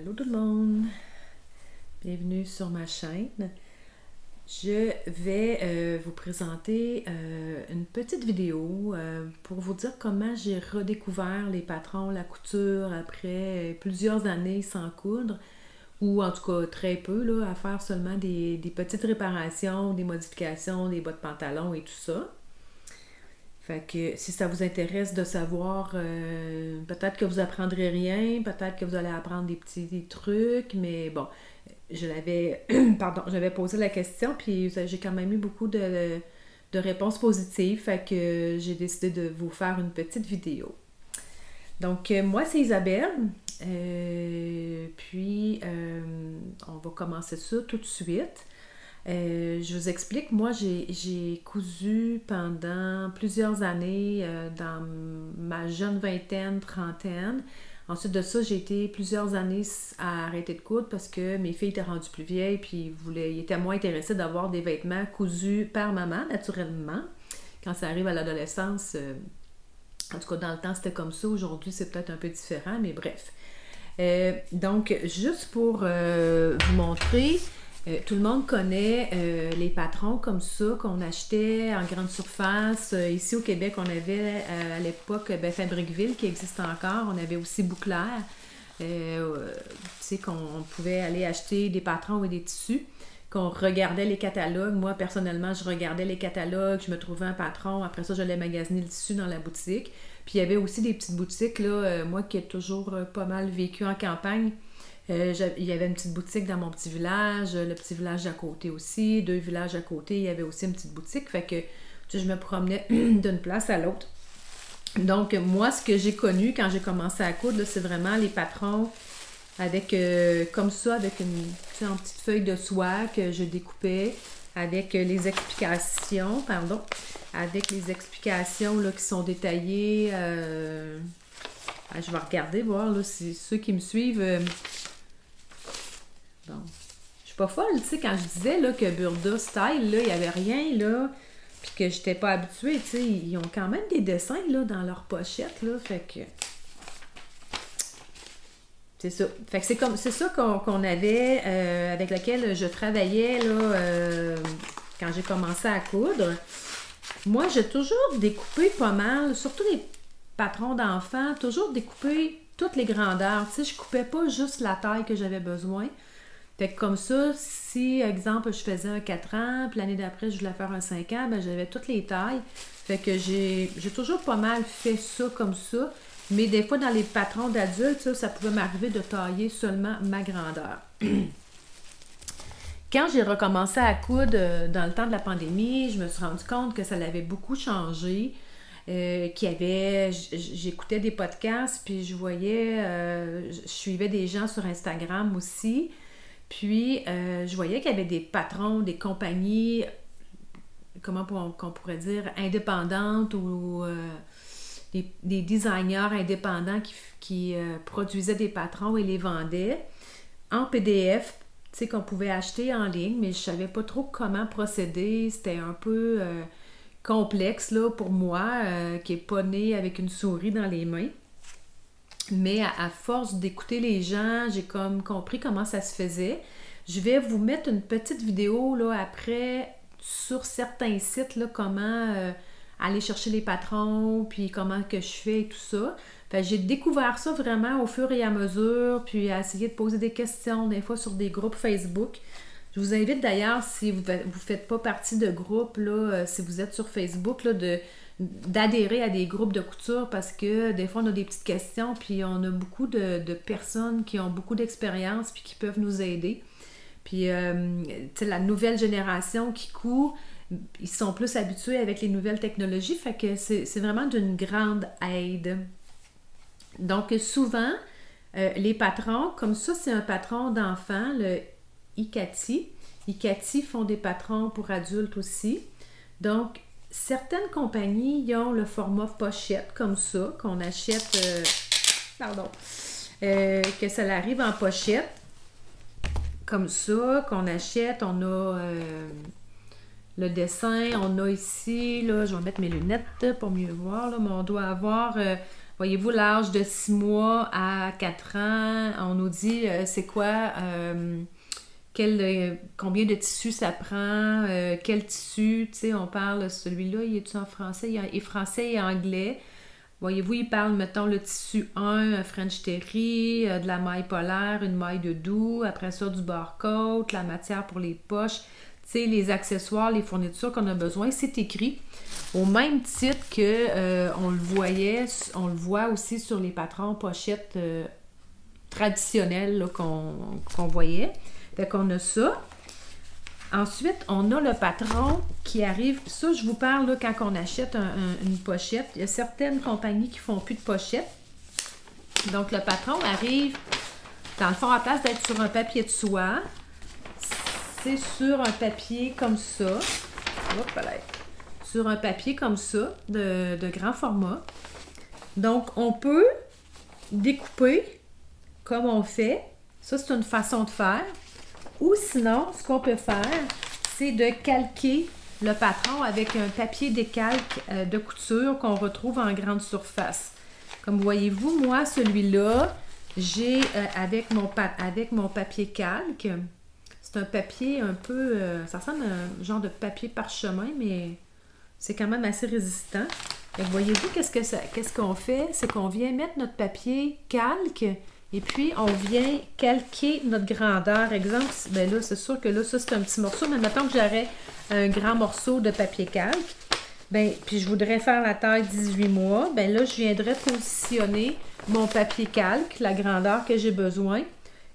Allô tout le monde, bienvenue sur ma chaîne. Je vais vous présenter une petite vidéo pour vous dire comment j'ai redécouvert les patrons, la couture après plusieurs années sans coudre, ou en tout cas très peu, là, à faire seulement des petites réparations, des modifications, des bas de pantalon et tout ça. Fait que si ça vous intéresse de savoir, peut-être que vous apprendrez rien, peut-être que vous allez apprendre des petits trucs, mais bon, je l'avais, pardon, j'avais posé la question, puis j'ai quand même eu beaucoup de réponses positives, fait que j'ai décidé de vous faire une petite vidéo. Donc, moi, c'est Isabelle, on va commencer ça tout de suite. Je vous explique, moi j'ai cousu pendant plusieurs années dans ma jeune vingtaine, trentaine. Ensuite de ça, j'ai été plusieurs années à arrêter de coudre parce que mes filles étaient rendues plus vieilles puis ils étaient moins intéressés d'avoir des vêtements cousus par maman, naturellement. Quand ça arrive à l'adolescence, en tout cas dans le temps c'était comme ça, aujourd'hui c'est peut-être un peu différent, mais bref. Donc, juste pour vous montrer... tout le monde connaît les patrons comme ça qu'on achetait en grande surface. Ici au Québec, on avait à l'époque Fabriqueville qui existe encore. On avait aussi Bouclair. Tu sais qu'on pouvait aller acheter des patrons et des tissus, qu'on regardait les catalogues. Moi, personnellement, je regardais les catalogues, je me trouvais un patron. Après ça, j'allais magasiner le tissu dans la boutique. Puis il y avait aussi des petites boutiques, là, moi qui ai toujours pas mal vécu en campagne. Il y avait une petite boutique dans mon petit village, le petit village à côté aussi, 2 villages à côté, il y avait aussi une petite boutique, fait que tu sais, je me promenais d'une place à l'autre. Donc, moi, ce que j'ai connu quand j'ai commencé à coudre, c'est vraiment les patrons avec, comme ça, avec une petite feuille de soie que je découpais, avec les explications, avec les explications là, qui sont détaillées. Je vais regarder, voir là, si ceux qui me suivent... Bon. Je suis pas folle, tu sais, quand je disais là, que Burda Style, là, il n'y avait rien, là, puis que j'étais pas habituée, tu sais, ils ont quand même des dessins, là, dans leur pochette, là, fait que... C'est ça. Fait que c'est ça qu'on avait, avec lequel je travaillais, là, quand j'ai commencé à coudre. Moi, j'ai toujours découpé pas mal, surtout les patrons d'enfants, toujours découpé toutes les grandeurs, tu sais, je coupais pas juste la taille que j'avais besoin. Fait que comme ça, si, exemple, je faisais un 4 ans, puis l'année d'après, je voulais faire un 5 ans, ben j'avais toutes les tailles. Fait que j'ai toujours pas mal fait ça comme ça. Mais des fois, dans les patrons d'adultes, ça pouvait m'arriver de tailler seulement ma grandeur. Quand j'ai recommencé à coudre dans le temps de la pandémie, je me suis rendu compte que ça l'avait beaucoup changé. J'écoutais des podcasts, puis je voyais, je suivais des gens sur Instagram aussi. Puis, je voyais qu'il y avait des patrons, des compagnies, comment qu'on pourrait dire, indépendantes ou des designers indépendants qui produisaient des patrons et les vendaient en PDF, tu sais, qu'on pouvait acheter en ligne, mais je savais pas trop comment procéder. C'était un peu complexe là, pour moi, qui n'est pas née avec une souris dans les mains. Mais à force d'écouter les gens, j'ai comme compris comment ça se faisait. Je vais vous mettre une petite vidéo là, après sur certains sites, là, comment aller chercher les patrons, puis comment que je fais et tout ça. Fait que j'ai découvert ça vraiment au fur et à mesure, puis à essayer de poser des questions, des fois sur des groupes Facebook. Je vous invite d'ailleurs, si vous ne faites pas partie de groupes, là, si vous êtes sur Facebook, là, d'adhérer à des groupes de couture parce que des fois on a des petites questions puis on a beaucoup de personnes qui ont beaucoup d'expérience puis qui peuvent nous aider. Puis tu sais, la nouvelle génération qui coud, ils sont plus habitués avec les nouvelles technologies, fait que c'est vraiment d'une grande aide. Donc souvent, les patrons, comme ça c'est un patron d'enfant, le Ikati. Ikati font des patrons pour adultes aussi. Donc certaines compagnies, ils ont le format pochette comme ça, qu'on achète, que ça arrive en pochette, comme ça, qu'on achète. On a le dessin, on a ici, là, je vais mettre mes lunettes pour mieux voir, là, mais on doit avoir Voyez-vous, l'âge de 6 mois à 4 ans, on nous dit c'est quoi, combien de tissus ça prend, quel tissu, tu sais, on parle, celui-là, il est-tu en français? Il est français et anglais. Voyez-vous, il parle, mettons, le tissu 1, French Terry, de la maille polaire, une maille de doux, après ça, du barcode, la matière pour les poches, tu sais, les accessoires, les fournitures qu'on a besoin, c'est écrit. Au même titre que on le voit aussi sur les patrons pochettes traditionnelles qu'on voyait. Fait qu'on a ça. Ensuite, on a le patron qui arrive. Ça, je vous parle là, quand on achète une pochette. Il y a certaines compagnies qui font plus de pochettes. Donc, le patron arrive, dans le fond, à place d'être sur un papier de soie, c'est sur un papier comme ça. Hop, allez. Sur un papier comme ça, de grand format. Donc, on peut découper comme on fait. Ça, c'est une façon de faire. Ou sinon, ce qu'on peut faire, c'est de calquer le patron avec un papier décalque de couture qu'on retrouve en grande surface. Comme voyez-vous, moi, celui-là, j'ai avec mon papier calque. C'est un papier un peu... ça ressemble à un genre de papier parchemin, mais c'est quand même assez résistant. Voyez-vous, qu'est-ce qu'on fait? C'est qu'on vient mettre notre papier calque et puis on vient calquer notre grandeur. Exemple, ben là, c'est sûr que là, ça, c'est un petit morceau, mais mettons que j'aurais un grand morceau de papier calque. Ben, puis je voudrais faire la taille 18 mois. Ben là, je viendrais positionner mon papier calque, la grandeur que j'ai besoin,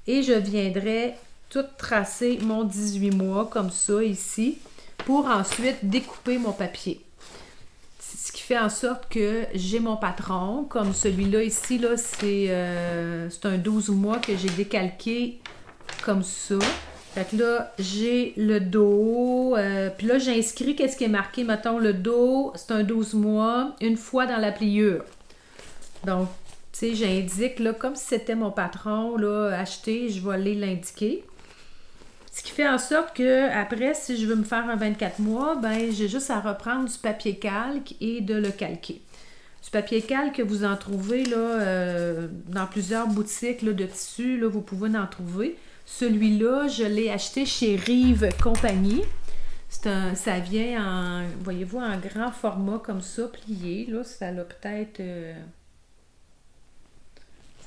et je viendrais tout tracer mon 18 mois comme ça ici pour ensuite découper mon papier. Ce qui fait en sorte que j'ai mon patron, comme celui-là ici, là, c'est un 12 mois que j'ai décalqué comme ça. Fait que là, j'ai le dos, puis là, j'ai inscrit qu'est-ce qui est marqué. Mettons, le dos, c'est un 12 mois, une fois dans la pliure. Donc, tu sais, j'indique, là, comme si c'était mon patron, là, acheté, je vais aller l'indiquer. Ce qui fait en sorte que après, si je veux me faire un 24 mois, ben j'ai juste à reprendre du papier calque et de le calquer. Du papier calque, vous en trouvez là, dans plusieurs boutiques là, de tissus, là, vous pouvez en trouver. Celui-là, je l'ai acheté chez Rive Compagnie. Ça vient en, voyez-vous, en grand format comme ça, plié. Là, ça a peut-être...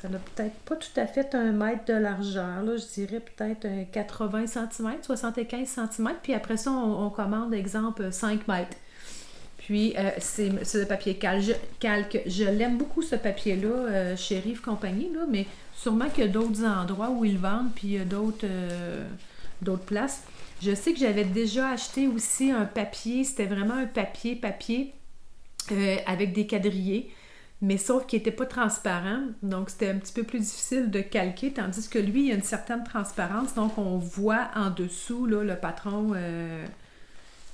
ça n'a peut-être pas tout à fait 1 mètre de largeur, là, je dirais peut-être 80 cm, 75 cm, puis après ça, on commande, exemple, 5 mètres. Puis, c'est le papier calque. Je l'aime beaucoup, ce papier-là, chez Rive Compagnie, là, mais sûrement qu'il y a d'autres endroits où ils le vendent, puis il y a d'autres places. Je sais que j'avais déjà acheté aussi un papier, c'était vraiment un papier avec des quadrillés, mais sauf qu'il n'était pas transparent, donc c'était un petit peu plus difficile de calquer, tandis que lui, il y a une certaine transparence, donc on voit en dessous là, le patron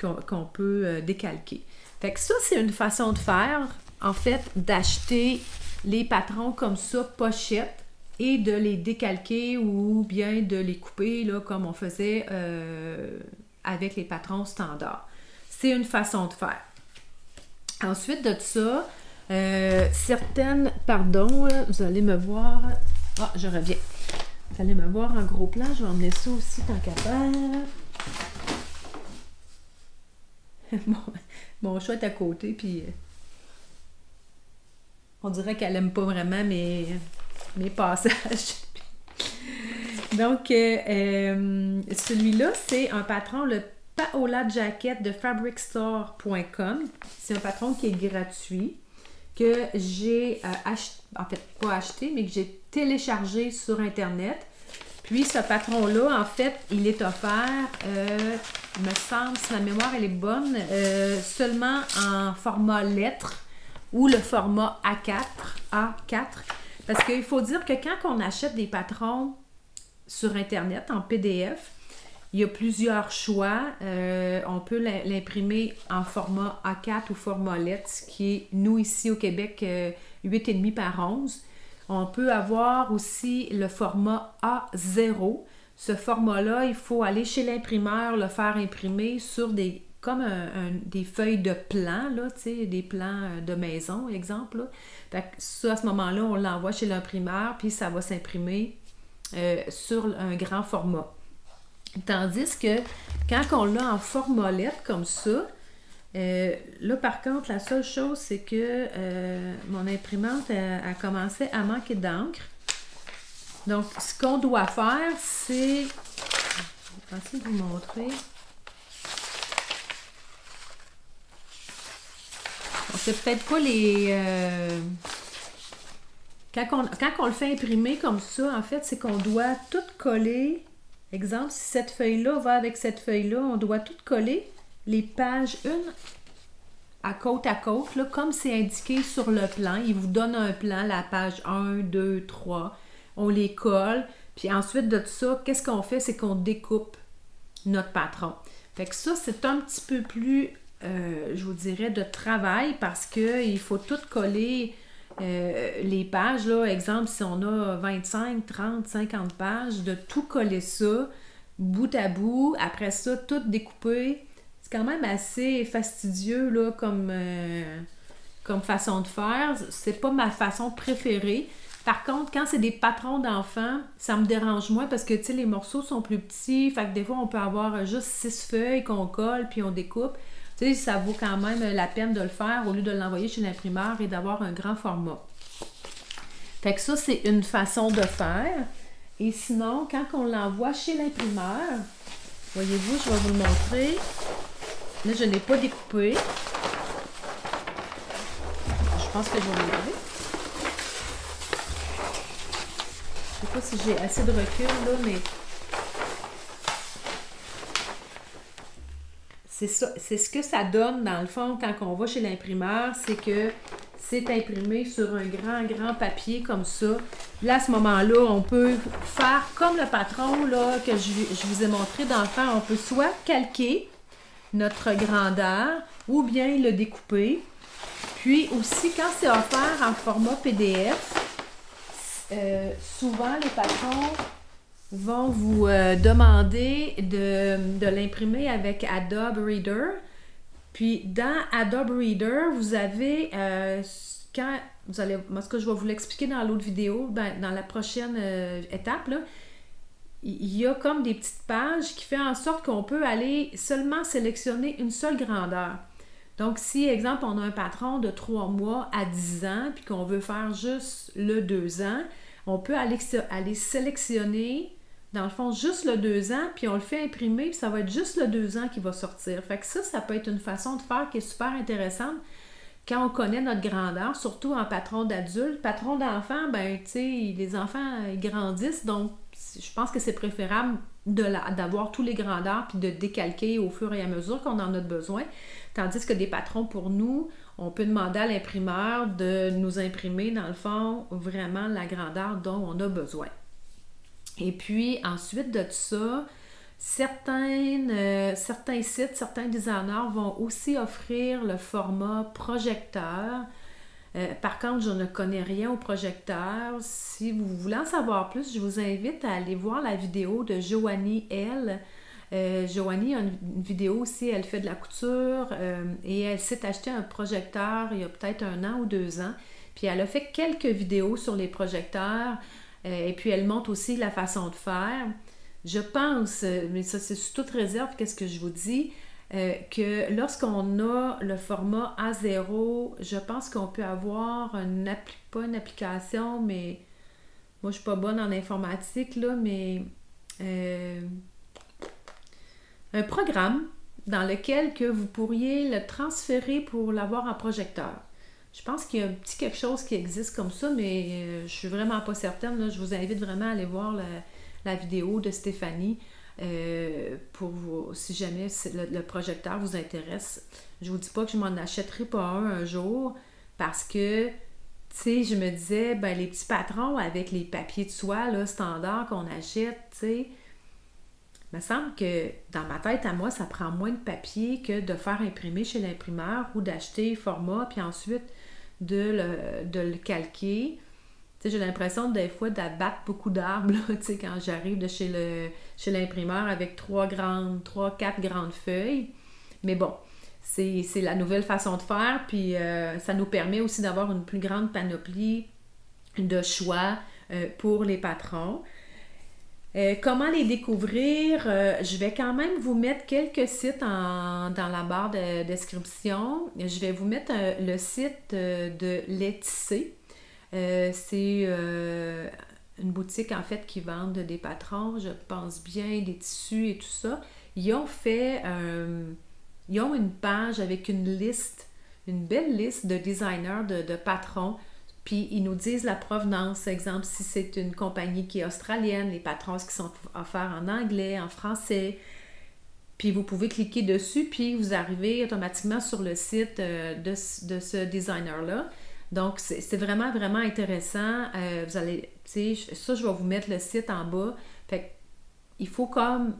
qu'on peut décalquer. Fait que ça, c'est une façon de faire, en fait, d'acheter les patrons comme ça, pochettes, et de les décalquer ou bien de les couper là, comme on faisait avec les patrons standards. C'est une façon de faire. Ensuite de ça, vous allez me voir... Ah, je reviens. Vous allez me voir en gros plan. Je vais emmener ça aussi tant qu'à faire. Mon chat est à côté, puis on dirait qu'elle aime pas vraiment mes passages. Donc, celui-là, c'est un patron, le Paola Jacket de fabricstore.com. C'est un patron qui est gratuit, que j'ai en fait pas acheté, mais que j'ai téléchargé sur Internet. Puis ce patron-là, en fait, il est offert, il me semble, si ma mémoire elle est bonne, seulement en format lettre ou le format A4. Parce qu'il faut dire que quand on achète des patrons sur Internet, en PDF, il y a plusieurs choix. On peut l'imprimer en format A4 ou format lettre, ce qui est, nous, ici au Québec, 8,5 par 11. On peut avoir aussi le format A0. Ce format-là, il faut aller chez l'imprimeur, le faire imprimer sur des comme des feuilles de plans, là, tu sais, des plans de maison, exemple. Là. Fait que ça, à ce moment-là, on l'envoie chez l'imprimeur, puis ça va s'imprimer sur un grand format. Tandis que quand on l'a en format lettre comme ça, là, par contre, la seule chose, c'est que mon imprimante a commencé à manquer d'encre. Donc, ce qu'on doit faire, c'est... Je vais essayer de vous montrer. On sait peut-être pas les... Quand on le fait imprimer comme ça, en fait, c'est qu'on doit tout coller. Exemple, si cette feuille-là va avec cette feuille-là, on doit tout coller les pages une à côte, là, comme c'est indiqué sur le plan. Il vous donne un plan, la page 1, 2, 3. On les colle. Puis ensuite de ça, qu'est-ce qu'on fait? C'est qu'on découpe notre patron. Fait que ça, c'est un petit peu plus, je vous dirais, de travail parce qu'il faut tout coller les pages. Là, exemple, si on a 25, 30, 50 pages, de tout coller ça, bout à bout. Après ça, tout découper. C'est quand même assez fastidieux là, comme façon de faire. C'est pas ma façon préférée. Par contre, quand c'est des patrons d'enfants, ça me dérange moins parce que, tu sais, les morceaux sont plus petits. Fait que des fois, on peut avoir juste 6 feuilles qu'on colle puis on découpe. Tu sais, ça vaut quand même la peine de le faire au lieu de l'envoyer chez l'imprimeur et d'avoir un grand format. Fait que ça, c'est une façon de faire. Et sinon, quand on l'envoie chez l'imprimeur, voyez-vous, je vais vous le montrer. Là, je ne l'ai pas découpé. Je pense que je vais le regarder. Je ne sais pas si j'ai assez de recul, là, mais c'est ça. C'est ce que ça donne, dans le fond, quand on va chez l'imprimeur, c'est que c'est imprimé sur un grand papier comme ça. Là, à ce moment-là, on peut faire comme le patron là, que je vous ai montré dans le fond. On peut soit calquer notre grandeur ou bien le découper. Puis aussi, quand c'est offert en format PDF, souvent les patrons vont vous demander de l'imprimer avec Adobe Reader. Puis dans Adobe Reader, vous avez, quand vous allez, moi ce que je vais vous l'expliquer dans l'autre vidéo, dans la prochaine étape, là, il y a comme des petites pages qui font en sorte qu'on peut aller seulement sélectionner une seule grandeur. Donc, si, exemple, on a un patron de 3 mois à 10 ans, puis qu'on veut faire juste le 2 ans, on peut aller sélectionner, dans le fond, juste le 2 ans, puis on le fait imprimer, puis ça va être juste le 2 ans qui va sortir. Fait que ça peut être une façon de faire qui est super intéressante quand on connaît notre grandeur, surtout en patron d'adulte. Patron d'enfant, ben, tu sais, les enfants, ils grandissent, donc je pense que c'est préférable d'avoir tous les grandeurs puis de décalquer au fur et à mesure qu'on en a besoin. Tandis que des patrons pour nous, on peut demander à l'imprimeur de nous imprimer, dans le fond, vraiment la grandeur dont on a besoin. Et puis, ensuite de ça, certains sites, certains designers vont aussi offrir le format projecteur. Par contre, je ne connais rien au projecteur. Si vous voulez en savoir plus, je vous invite à aller voir la vidéo de Joanie L. Joanie a une vidéo aussi, elle fait de la couture et elle s'est acheté un projecteur il y a peut-être 1 an ou 2 ans. Puis elle a fait quelques vidéos sur les projecteurs et puis elle montre aussi la façon de faire. Je pense, mais ça c'est sous toute réserve, qu'est-ce que je vous dis, que lorsqu'on a le format A0, je pense qu'on peut avoir pas une application, mais moi je suis pas bonne en informatique, là, mais un programme dans lequel que vous pourriez le transférer pour l'avoir en projecteur. Je pense qu'il y a un petit quelque chose qui existe comme ça, mais je suis vraiment pas certaine. Là. Je vous invite vraiment à aller voir la vidéo de Stéphanie pour vous, si jamais le projecteur vous intéresse. Je vous dis pas que je m'en achèterai pas un jour parce que, tu sais, je me disais, ben les petits patrons avec les papiers de soie là, standard qu'on achète, tu sais, il me semble que dans ma tête à moi, ça prend moins de papier que de faire imprimer chez l'imprimeur ou d'acheter format puis ensuite de le calquer. Tu sais, j'ai l'impression des fois d'abattre beaucoup d'arbres, tu sais, quand j'arrive de chez l'imprimeur avec 3-4 grandes feuilles. Mais bon, c'est la nouvelle façon de faire, puis ça nous permet aussi d'avoir une plus grande panoplie de choix pour les patrons. Comment les découvrir? Je vais quand même vous mettre quelques sites dans la barre de description. Je vais vous mettre le site de Laitissé. C'est une boutique en fait qui vend des patrons, je pense bien, des tissus et tout ça. Ils ont une page avec une belle liste de designers, de patrons. Puis ils nous disent la provenance. Exemple, si c'est une compagnie qui est australienne, les patrons qui sont offerts en anglais, en français. Puis vous pouvez cliquer dessus, puis vous arrivez automatiquement sur le site de ce designer-là. Donc, c'est vraiment, vraiment intéressant. Vous allez, tu sais, ça, je vais vous mettre le site en bas. Fait que, il faut comme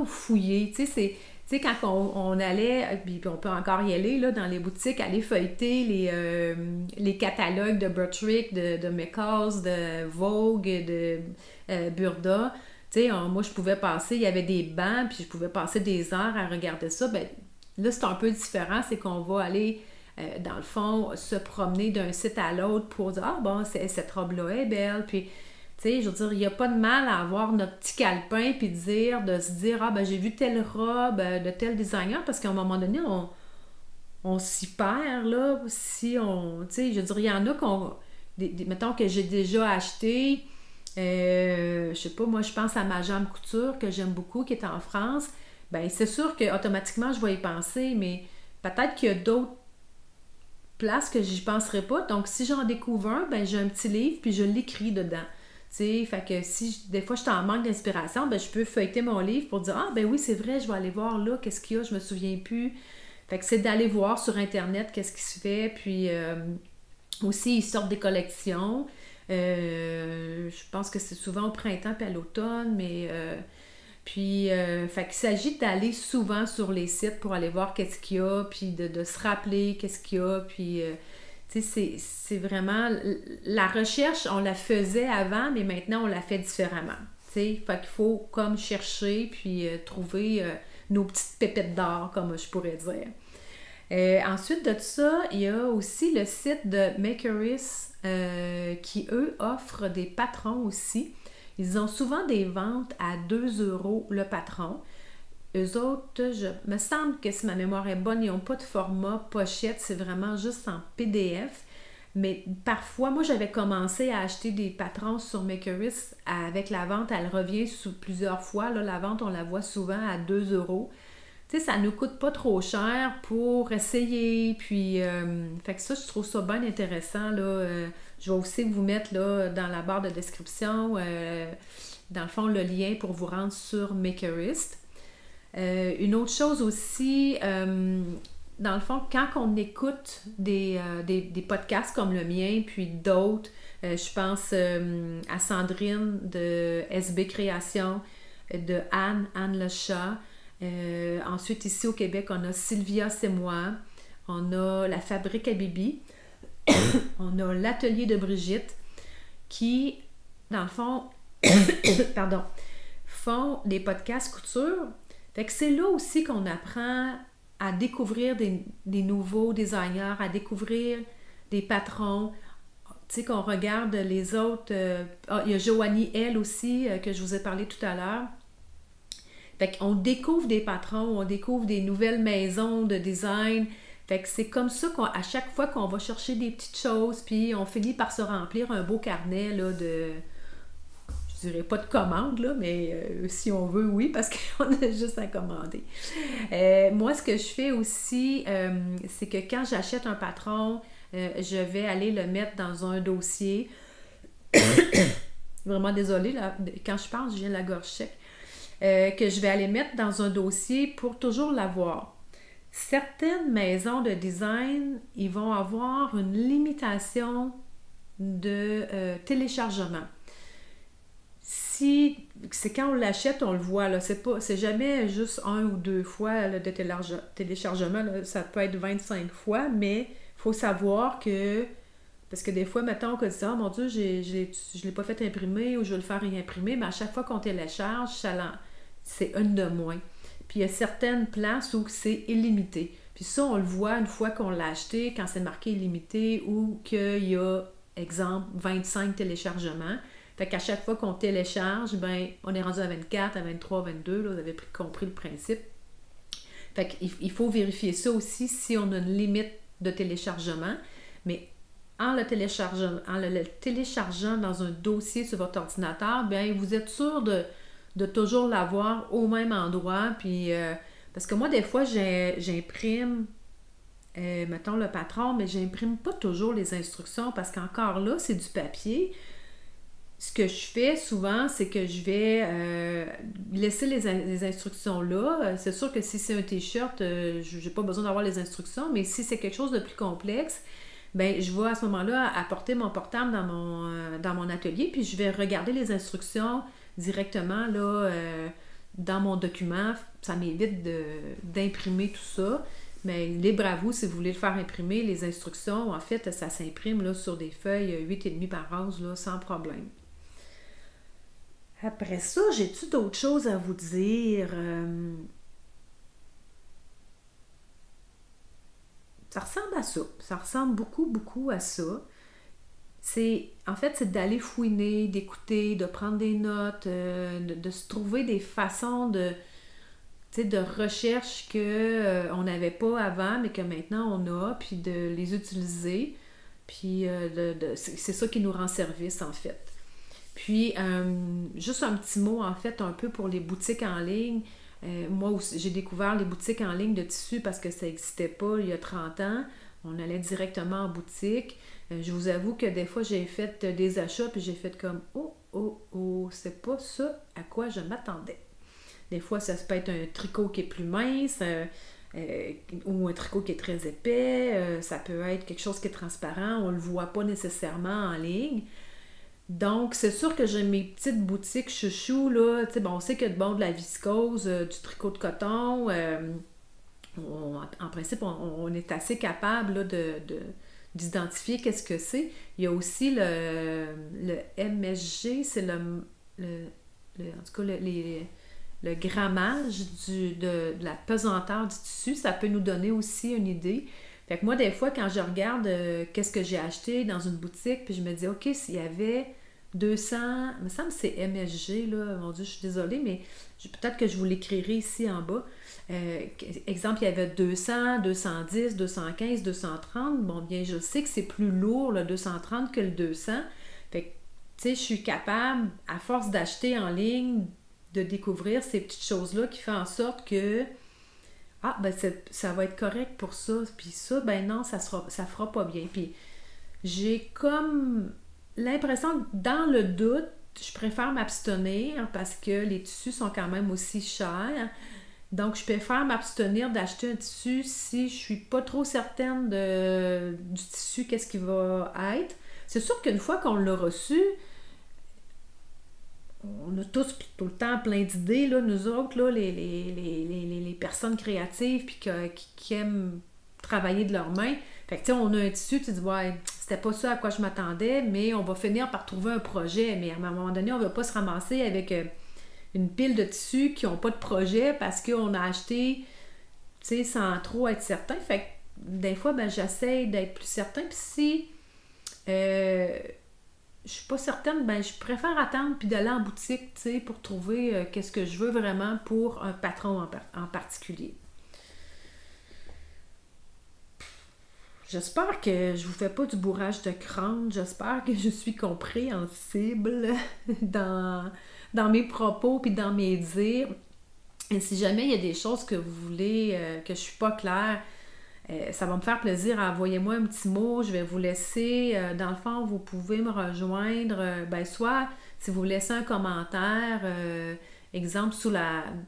fouiller. Tu sais, quand on allait, puis on peut encore y aller, là, dans les boutiques, aller feuilleter les catalogues de Butterick, de McCall's, de Vogue, de Burda. Tu sais, moi, je pouvais passer, il y avait des bancs, puis je pouvais passer des heures à regarder ça. Ben, là, c'est un peu différent, c'est qu'on va aller, dans le fond, se promener d'un site à l'autre pour dire « Ah, bon, cette robe-là est belle. » Puis, tu sais, je veux dire, il n'y a pas de mal à avoir notre petit calepin puis de se dire « Ah, ben, j'ai vu telle robe de tel designer. » Parce qu'à un moment donné, on s'y perd, là. Si on... Tu sais, je veux dire, il y en a mettons que j'ai déjà acheté... je sais pas, moi je pense à ma jambe couture que j'aime beaucoup, qui est en France. Ben c'est sûr que automatiquement je vais y penser, mais peut-être qu'il y a d'autres places que j'y penserais pas. Donc si j'en découvre un, ben j'ai un petit livre puis je l'écris dedans. Tu sais, fait que si des fois je suis en manque d'inspiration, ben je peux feuilleter mon livre pour dire ah ben oui c'est vrai, je vais aller voir là qu'est-ce qu'il y a, je me souviens plus. Fait que c'est d'aller voir sur internet qu'est-ce qui se fait, puis aussi ils sortent des collections. Je pense que c'est souvent au printemps puis à l'automne, mais fait qu'il s'agit d'aller souvent sur les sites pour aller voir qu'est-ce qu'il y a, puis de se rappeler qu'est-ce qu'il y a, puis tu sais, c'est vraiment la recherche, on la faisait avant, mais maintenant on la fait différemment. Tu sais, fait qu'il faut comme chercher puis trouver nos petites pépettes d'or, comme je pourrais dire. Ensuite de ça, il y a aussi le site de Makerist qui, eux, offrent des patrons aussi. Ils ont souvent des ventes à 2 € le patron. Eux autres, me semble que si ma mémoire est bonne, ils n'ont pas de format pochette, c'est vraiment juste en PDF. Mais parfois, moi, j'avais commencé à acheter des patrons sur Makerist avec la vente, elle revient sous plusieurs fois. Là, la vente, on la voit souvent à 2 €. Tu sais, ça nous coûte pas trop cher pour essayer, puis fait que ça, je trouve ça bien intéressant, là. Je vais aussi vous mettre, là, dans la barre de description, dans le fond, le lien pour vous rendre sur Makerist. Une autre chose aussi, dans le fond, quand on écoute des podcasts comme le mien, puis d'autres, je pense à Sandrine de SB Création, de Anne Lechat. Ensuite, ici au Québec, on a Sylvia C'est Moi, on a la Fabrique à Bibi, on a l'Atelier de Brigitte qui, dans le fond, pardon, font des podcasts couture. Fait que c'est là aussi qu'on apprend à découvrir des nouveaux designers, à découvrir des patrons. Tu sais, qu'on regarde les autres. Il y a Joanie, elle aussi, que je vous ai parlé tout à l'heure. Fait qu'on découvre des patrons, on découvre des nouvelles maisons de design. Fait que c'est comme ça qu'à chaque fois qu'on va chercher des petites choses, puis on finit par se remplir un beau carnet là, de... Je dirais pas de commandes, là, mais si on veut, oui, parce qu'on a juste à commander. Moi, ce que je fais aussi, c'est que quand j'achète un patron, je vais aller le mettre dans un dossier. Vraiment désolée, là, quand je parle, je viens de la gorge sec. Que je vais aller mettre dans un dossier pour toujours l'avoir. Certaines maisons de design, ils vont avoir une limitation de téléchargement. C'est quand on l'achète, on le voit, là, c'est jamais juste 1 ou 2 fois là, de téléchargement, là, ça peut être 25 fois, mais il faut savoir que, parce que des fois, mettons qu'on dit « Ah, mon Dieu, je l'ai pas fait imprimer ou je vais le faire réimprimer », mais à chaque fois qu'on télécharge, c'est une de moins. puis il y a certaines places où c'est illimité. Puis ça, on le voit une fois qu'on l'a acheté, quand c'est marqué illimité ou qu'il y a, exemple, 25 téléchargements. Fait qu'à chaque fois qu'on télécharge, ben, on est rendu à 24, à 23, 22, là, vous avez compris le principe. Fait qu'il faut vérifier ça aussi si on a une limite de téléchargement. Mais en le téléchargeant dans un dossier sur votre ordinateur, bien, vous êtes sûr de toujours l'avoir au même endroit. Puis, parce que moi, des fois, j'imprime, mettons le patron, mais j'imprime pas toujours les instructions parce qu'encore là, c'est du papier. Ce que je fais souvent, c'est que je vais laisser les instructions là. C'est sûr que si c'est un t-shirt, je n'ai pas besoin d'avoir les instructions, mais si c'est quelque chose de plus complexe, ben je vais à ce moment-là apporter mon portable dans mon atelier, puis je vais regarder les instructions directement là, dans mon document. Ça m'évite d'imprimer tout ça. Mais libre à vous, si vous voulez le faire imprimer, les instructions, en fait, ça s'imprime là, sur des feuilles 8,5 par 11, là, sans problème. Après ça, j'ai-tu d'autres choses à vous dire? Ça ressemble à ça. Ça ressemble beaucoup, beaucoup à ça. En fait, c'est d'aller fouiner, d'écouter, de prendre des notes, de se trouver des façons de recherche qu'on n'avait pas avant, mais que maintenant on a, puis de les utiliser. Puis c'est ça qui nous rend service, en fait. Puis, juste un petit mot, en fait, un peu pour les boutiques en ligne. Moi aussi, j'ai découvert les boutiques en ligne de tissus parce que ça n'existait pas il y a 30 ans. On allait directement en boutique. Je vous avoue que des fois, j'ai fait des achats puis j'ai fait comme « Oh, c'est pas ça à quoi je m'attendais. » Des fois, ça peut être un tricot qui est plus mince ou un tricot qui est très épais. Ça peut être quelque chose qui est transparent. On ne le voit pas nécessairement en ligne. Donc, c'est sûr que j'ai mes petites boutiques chouchou, là. Tu sais, bon, on sait qu'il y a de la viscose, du tricot de coton. En principe, on est assez capable là, d'identifier qu'est-ce que c'est. Il y a aussi le MSG, c'est en tout cas, le grammage de la pesanteur du tissu. Ça peut nous donner aussi une idée. Fait que moi, des fois, quand je regarde qu'est-ce que j'ai acheté dans une boutique, puis je me dis, OK, s'il y avait 200, il me semble que c'est MSG, là, mon Dieu, je suis désolée, mais peut-être que je vous l'écrirai ici en bas. Exemple, il y avait 200, 210, 215, 230. Bon, bien, je sais que c'est plus lourd, le 230, que le 200. Fait que, tu sais, je suis capable, à force d'acheter en ligne, de découvrir ces petites choses-là qui font en sorte que ben ça va être correct pour ça, puis ça, ben non, ça fera pas bien. Puis j'ai comme l'impression que dans le doute, je préfère m'abstenir parce que les tissus sont quand même aussi chers. Donc, je préfère m'abstenir d'acheter un tissu si je suis pas trop certaine du tissu, qu'est-ce qu'il va être. C'est sûr qu'une fois qu'on l'a reçu, on a tous tout le temps plein d'idées, là, nous autres, là, les personnes créatives puis qui aiment travailler de leurs mains. Fait que, tu sais, on a un tissu, tu dis, ouais, c'était pas ça à quoi je m'attendais, mais on va finir par trouver un projet. Mais à un moment donné, on ne va pas se ramasser avec une pile de tissus qui n'ont pas de projet parce qu'on a acheté, tu sais, sans trop être certain. Fait que, des fois, ben, j'essaie d'être plus certain. Puis si je suis pas certaine, ben je préfère attendre puis d'aller en boutique, tu sais, pour trouver qu'est-ce que je veux vraiment pour un patron en particulier. J'espère que je vous fais pas du bourrage de crâne. J'espère que je suis compréhensible dans mes propos puis dans mes dires. Et si jamais il y a des choses que vous voulez que je suis pas claire, ça va me faire plaisir. Envoyez-moi un petit mot. Je vais vous laisser. Dans le fond, vous pouvez me rejoindre. Soit si vous laissez un commentaire, exemple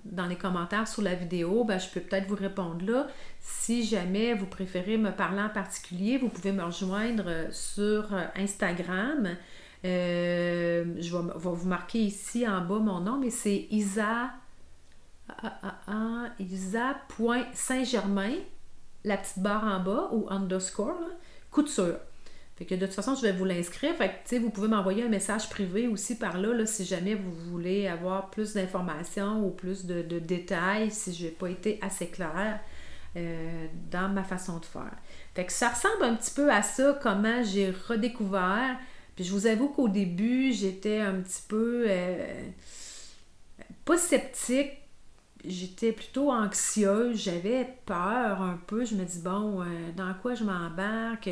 dans les commentaires sous la vidéo, je peux peut-être vous répondre là. Si jamais vous préférez me parler en particulier, vous pouvez me rejoindre sur Instagram. Je vais vous marquer ici en bas mon nom, mais c'est isa.saint-germain, la petite barre en bas, ou underscore, là, couture. Fait que de toute façon, je vais vous l'inscrire. Fait que, tu sais, vous pouvez m'envoyer un message privé aussi par là, là si jamais vous voulez avoir plus d'informations ou plus de détails, si je n'ai pas été assez claire dans ma façon de faire. Fait que ça ressemble un petit peu à ça, comment j'ai redécouvert. Puis je vous avoue qu'au début, j'étais un petit peu pas sceptique, j'étais plutôt anxieuse, j'avais peur un peu. Je me dis, bon, dans quoi je m'embarque?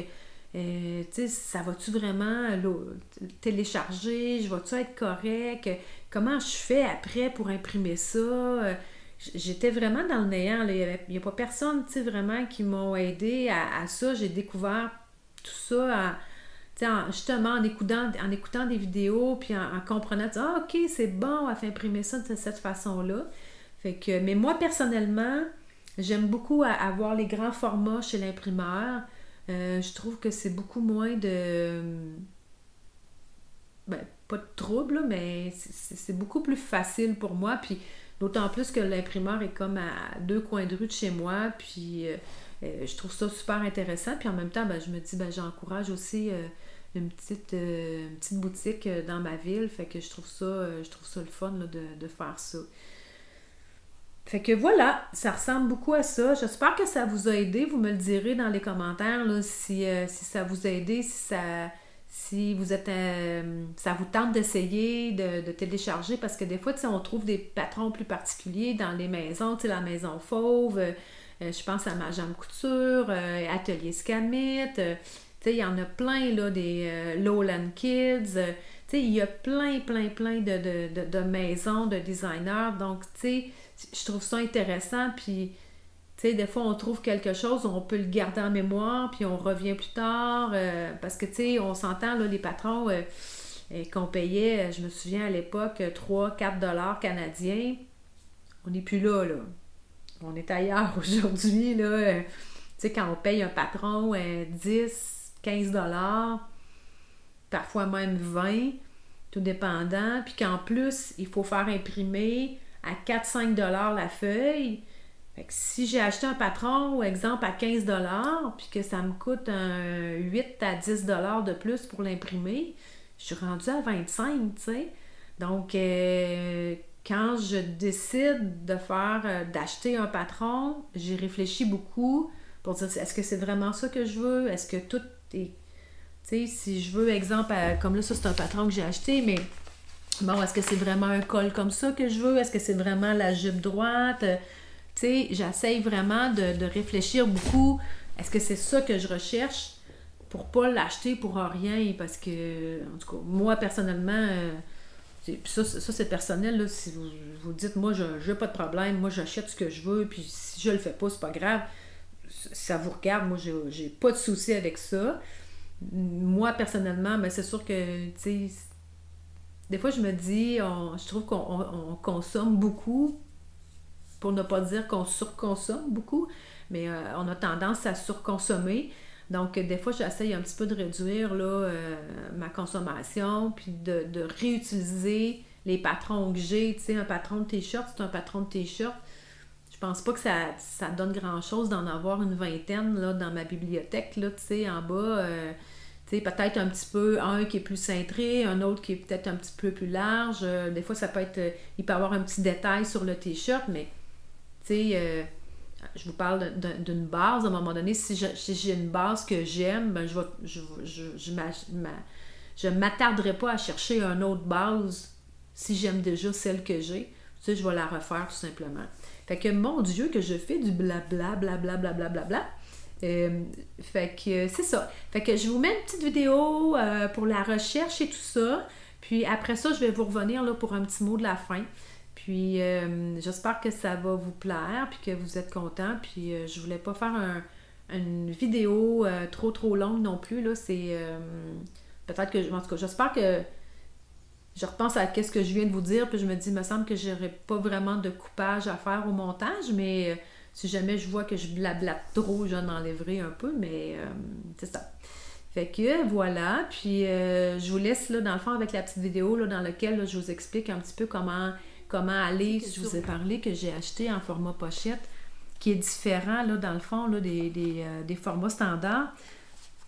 Tu sais, ça va-tu vraiment télécharger? Je vais-tu être correct? Comment je fais après pour imprimer ça? J'étais vraiment dans le néant. Là. Il n'y a pas personne, tu sais, vraiment qui m'ont aidé à ça. J'ai découvert tout ça justement en écoutant des vidéos puis en comprenant, ah, ok, c'est bon, elle fait imprimer ça de cette façon-là. Fait que, mais moi, personnellement, j'aime beaucoup avoir les grands formats chez l'imprimeur. Je trouve que c'est beaucoup moins de... Ben, pas de trouble, là, mais c'est beaucoup plus facile pour moi. Puis d'autant plus que l'imprimeur est comme à 2 coins de rue de chez moi. Puis je trouve ça super intéressant. Puis en même temps, ben, je me dis, ben, j'encourage aussi une petite boutique dans ma ville. Fait que je trouve ça le fun là, de faire ça. Fait que voilà, ça ressemble beaucoup à ça. J'espère que ça vous a aidé. Vous me le direz dans les commentaires là, si ça vous a aidé, si vous êtes ça vous tente d'essayer de télécharger, parce que des fois, on trouve des patrons plus particuliers dans les maisons, la maison Fauve, je pense à Majam Couture, Atelier Scamit, il y en a plein là, des Lowland Kids, il y a plein de maisons, de designers, donc je trouve ça intéressant, puis des fois on trouve quelque chose, on peut le garder en mémoire, puis on revient plus tard, parce que on s'entend, là, les patrons qu'on payait, je me souviens à l'époque, 3-4 $ canadiens, on n'est plus là, on est ailleurs aujourd'hui, là, quand on paye un patron 10-15 $, parfois même 20, tout dépendant, puis qu'en plus, il faut faire imprimer à 4-5 $ la feuille. Fait que si j'ai acheté un patron, exemple, à 15 $, puis que ça me coûte 8 à 10 $ de plus pour l'imprimer, je suis rendue à 25, tu sais. Donc, quand je décide d'acheter un patron, j'ai réfléchi beaucoup pour dire, est-ce que c'est vraiment ça que je veux? Est-ce que tout est... Tu sais, si je veux, exemple, comme là, ça, c'est un patron que j'ai acheté, mais bon, est-ce que c'est vraiment un col comme ça que je veux? Est-ce que c'est vraiment la jupe droite? Tu sais, j'essaye vraiment de réfléchir beaucoup. Est-ce que c'est ça que je recherche pour pas l'acheter pour rien? Parce que, en tout cas, moi, personnellement, ça c'est personnel, là, si vous dites, moi, je n'ai pas de problème, moi, j'achète ce que je veux, puis si je le fais pas, c'est pas grave. Ça vous regarde, moi, j'ai pas de souci avec ça. Moi, personnellement, ben, c'est sûr que, tu sais, des fois, je me dis, je trouve qu'on consomme beaucoup, pour ne pas dire qu'on surconsomme beaucoup, mais on a tendance à surconsommer. Donc, des fois, j'essaye un petit peu de réduire là, ma consommation, puis de réutiliser les patrons que j'ai. Tu sais, un patron de t-shirt, c'est un patron de t-shirt. Je pense pas que ça donne grand-chose d'en avoir une vingtaine là, dans ma bibliothèque, là, tu sais, en bas. Peut-être un petit peu, un qui est plus cintré, un autre qui est peut-être un petit peu plus large. Des fois, ça peut être... il peut y avoir un petit détail sur le t-shirt, mais je vous parle d'une base. À un moment donné, si j'ai une base que j'aime, ben je m'attarderai pas à chercher une autre base si j'aime déjà celle que j'ai. Tu sais, je vais la refaire tout simplement. Fait que, mon Dieu, que je fais du blabla, blablabla, blablabla. Fait que c'est ça. Fait que je vous mets une petite vidéo pour la recherche et tout ça. Puis après ça, je vais vous revenir là, pour un petit mot de la fin. Puis j'espère que ça va vous plaire puis que vous êtes contents. Puis je voulais pas faire une vidéo trop longue non plus. Là. C'est peut-être que... En tout cas, j'espère que je repense à ce que je viens de vous dire. Puis je me dis, il me semble que j'aurais pas vraiment de coupage à faire au montage. Mais... si jamais je vois que je blablate trop, j'en enlèverai un peu, mais c'est ça. Fait que voilà, puis je vous laisse là, dans le fond, avec la petite vidéo là, dans laquelle là, je vous explique un petit peu comment aller, je vous ai parlé que j'ai acheté en format pochette, qui est différent, là, dans le fond, là, des formats standards.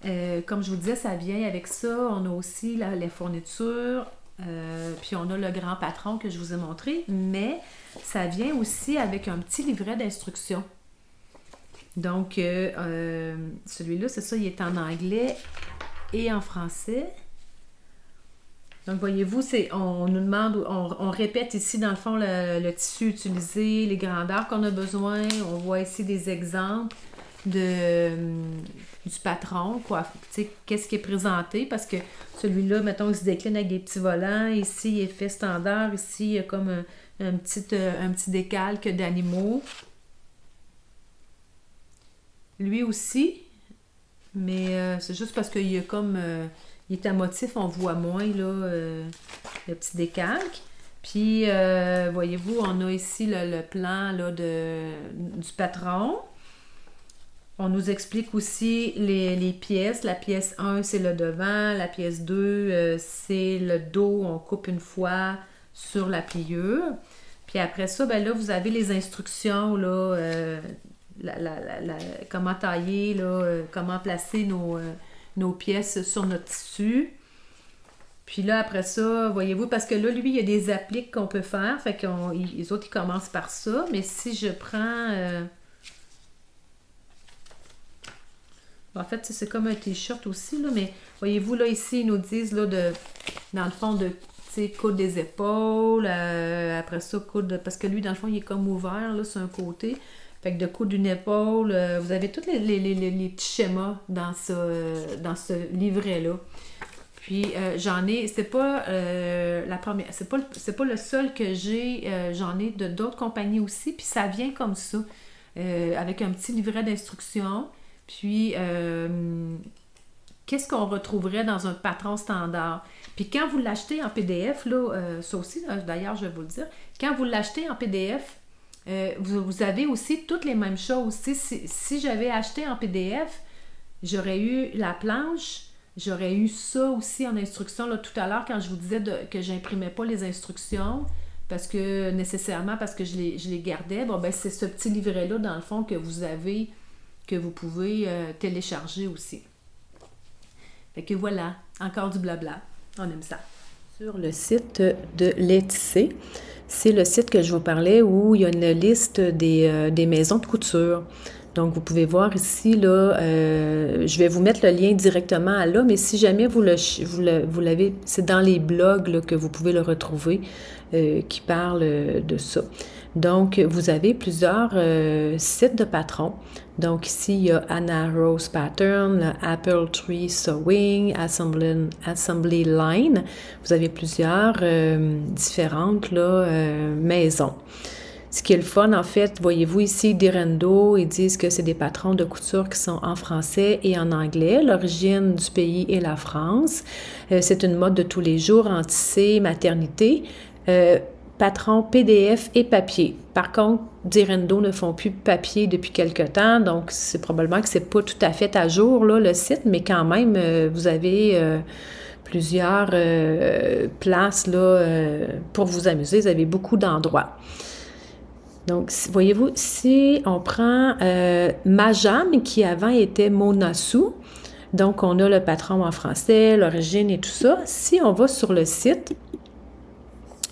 Comme je vous disais, ça vient avec ça. On a aussi les fournitures, puis on a le grand patron que je vous ai montré, mais ça vient aussi avec un petit livret d'instructions. Donc, celui-là, c'est ça, il est en anglais et en français. Donc, voyez-vous, on nous demande, on répète ici, dans le fond, le tissu utilisé, les grandeurs qu'on a besoin. On voit ici des exemples du patron, quoi. Tu sais, qu'est-ce qui est présenté, parce que celui-là, mettons, il se décline avec des petits volants. Ici, il est fait standard. Ici, il y a comme un petit décalque d'animaux. Lui aussi, mais c'est juste parce qu'il y a comme... il est à motif, on voit moins là, le petit décalque. Puis, voyez-vous, on a ici le plan là, du patron. On nous explique aussi les pièces. La pièce 1, c'est le devant. La pièce 2, c'est le dos. On coupe une fois sur la pliure. Puis après ça, ben là, vous avez les instructions, là, comment tailler, là, comment placer nos pièces sur notre tissu. Puis là, après ça, voyez-vous, parce que là, lui, il y a des appliques qu'on peut faire. Fait que les autres, ils commencent par ça. Mais si je prends... en fait, c'est comme un t-shirt aussi, là. Mais voyez-vous, là, ici, ils nous disent, là, dans le fond, de coudre des épaules. Après ça, coudre... Parce que lui, dans le fond, il est comme ouvert, là, sur un côté. Fait que de coudre une épaule, vous avez tous les petits schémas dans ce livret-là. Puis j'en ai, c'est pas la première, c'est pas le seul que j'ai, j'en ai de d'autres compagnies aussi, puis ça vient comme ça, avec un petit livret d'instructions. Puis qu'est-ce qu'on retrouverait dans un patron standard? Puis quand vous l'achetez en PDF, là, ça aussi, d'ailleurs, je vais vous le dire, quand vous l'achetez en PDF, vous avez aussi toutes les mêmes choses. Si j'avais acheté en PDF, j'aurais eu la planche, j'aurais eu ça aussi en instruction. Là, tout à l'heure, quand je vous disais que je n'imprimais pas les instructions, parce que je les gardais, bon, ben, c'est ce petit livret-là, dans le fond, que vous avez, que vous pouvez télécharger aussi. Fait que voilà, encore du blabla. On aime ça. Sur le site de Laetitia, c'est le site que je vous parlais où il y a une liste des maisons de couture. Donc, vous pouvez voir ici, là, je vais vous mettre le lien directement à là, mais si jamais vous l'avez, c'est dans les blogs là, que vous pouvez le retrouver qui parlent de ça. Donc, vous avez plusieurs sites de patrons. Donc, ici, il y a Anna Rose Pattern, le Apple Tree Sewing, Assembly Line. Vous avez plusieurs différentes là, maisons. Ce qui est le fun, en fait, voyez-vous ici, Direndo, ils disent que c'est des patrons de couture qui sont en français et en anglais. L'origine du pays est la France. C'est une mode de tous les jours en tissé, maternité. Patron PDF et papier. Par contre, Direndo ne font plus papier depuis quelque temps, donc c'est probablement que c'est pas tout à fait à jour, là, le site, mais quand même, vous avez plusieurs places là, pour vous amuser. Vous avez beaucoup d'endroits. Donc, voyez-vous, si on prend Majam, qui avant était Monasu, donc on a le patron en français, l'origine et tout ça. Si on va sur le site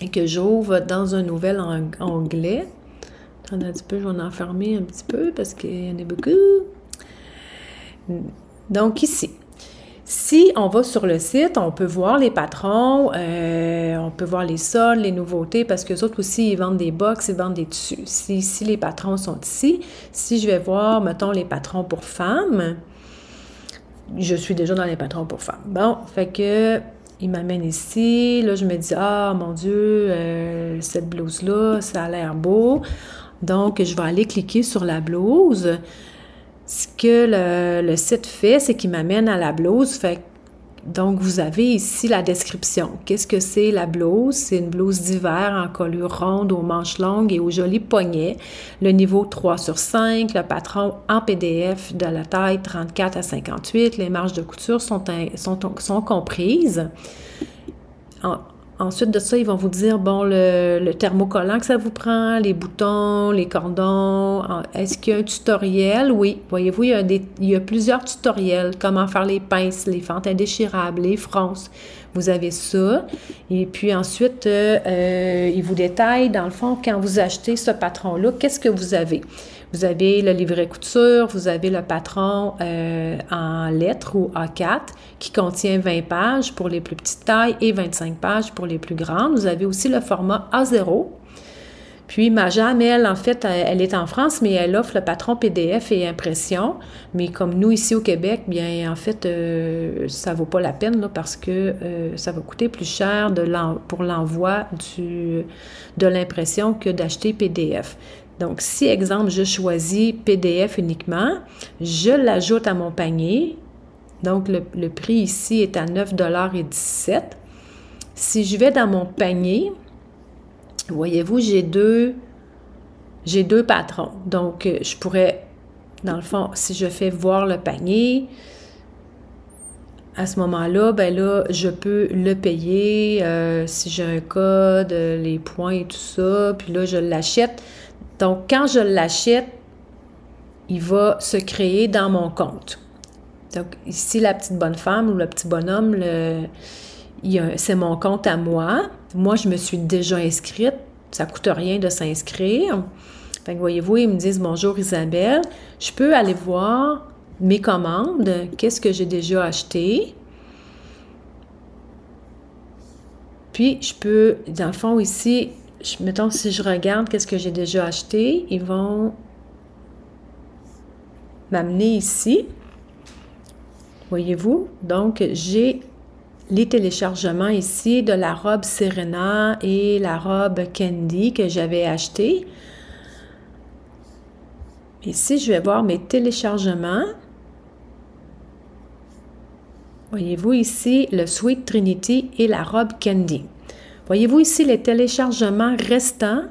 et que j'ouvre dans un nouvel onglet, attendez un petit peu, je vais en enfermer un petit peu parce qu'il y en a beaucoup. Donc ici, si on va sur le site, on peut voir les patrons, on peut voir les soldes, les nouveautés, parce qu'eux autres aussi, ils vendent des box, ils vendent des tissus. Si les patrons sont ici, si je vais voir, mettons, les patrons pour femmes, je suis déjà dans les patrons pour femmes. Bon, fait que il m'amène ici, là je me dis, ah mon Dieu, cette blouse-là, ça a l'air beau. Donc, je vais aller cliquer sur la blouse. Ce que le site fait, c'est qu'il m'amène à la blouse. Fait, donc, vous avez ici la description. Qu'est-ce que c'est la blouse? C'est une blouse d'hiver en colure ronde, aux manches longues et aux jolis poignets. Le niveau 3/5, le patron en PDF de la taille 34 à 58. Les marges de couture sont comprises. ensuite de ça, ils vont vous dire, bon, le thermocollant que ça vous prend, les boutons, les cordons. Est-ce qu'il y a un tutoriel? Oui. Voyez-vous, il y a plusieurs tutoriels. Comment faire les pinces, les fentes indéchirables, les fronces. Vous avez ça. Et puis ensuite, ils vous détaillent, dans le fond, quand vous achetez ce patron-là, qu'est-ce que vous avez? Vous avez le livret couture, vous avez le patron en lettres ou A4 qui contient 20 pages pour les plus petites tailles et 25 pages pour les plus grandes. Vous avez aussi le format A0. Puis Majam, elle, en fait, elle est en France, mais elle offre le patron PDF et impression. Mais comme nous, ici au Québec, bien, en fait, ça ne vaut pas la peine là, parce que ça va coûter plus cher pour l'envoi de l'impression que d'acheter PDF. Donc, si, exemple, je choisis PDF uniquement, je l'ajoute à mon panier. Donc, le prix ici est à 9,17 $. Si je vais dans mon panier, voyez-vous, j'ai deux patrons. Donc, je pourrais, dans le fond, si je fais voir le panier, à ce moment-là, ben là, je peux le payer si j'ai un code, les points et tout ça. Puis là, je l'achète. Donc, quand je l'achète, il va se créer dans mon compte. Donc, ici, la petite bonne femme ou le petit bonhomme, c'est mon compte à moi. Moi, je me suis déjà inscrite. Ça ne coûte rien de s'inscrire. Fait que voyez-vous, ils me disent « Bonjour Isabelle ». Je peux aller voir mes commandes, qu'est-ce que j'ai déjà acheté. Puis, je peux, dans le fond, ici, mettons, si je regarde qu'est-ce que j'ai déjà acheté, ils vont m'amener ici. Voyez-vous? Donc, j'ai les téléchargements ici de la robe Serena et la robe Candy que j'avais achetée. Ici, je vais voir mes téléchargements. Voyez-vous ici le Sweet Trinity et la robe Candy. Voyez-vous ici les téléchargements restants.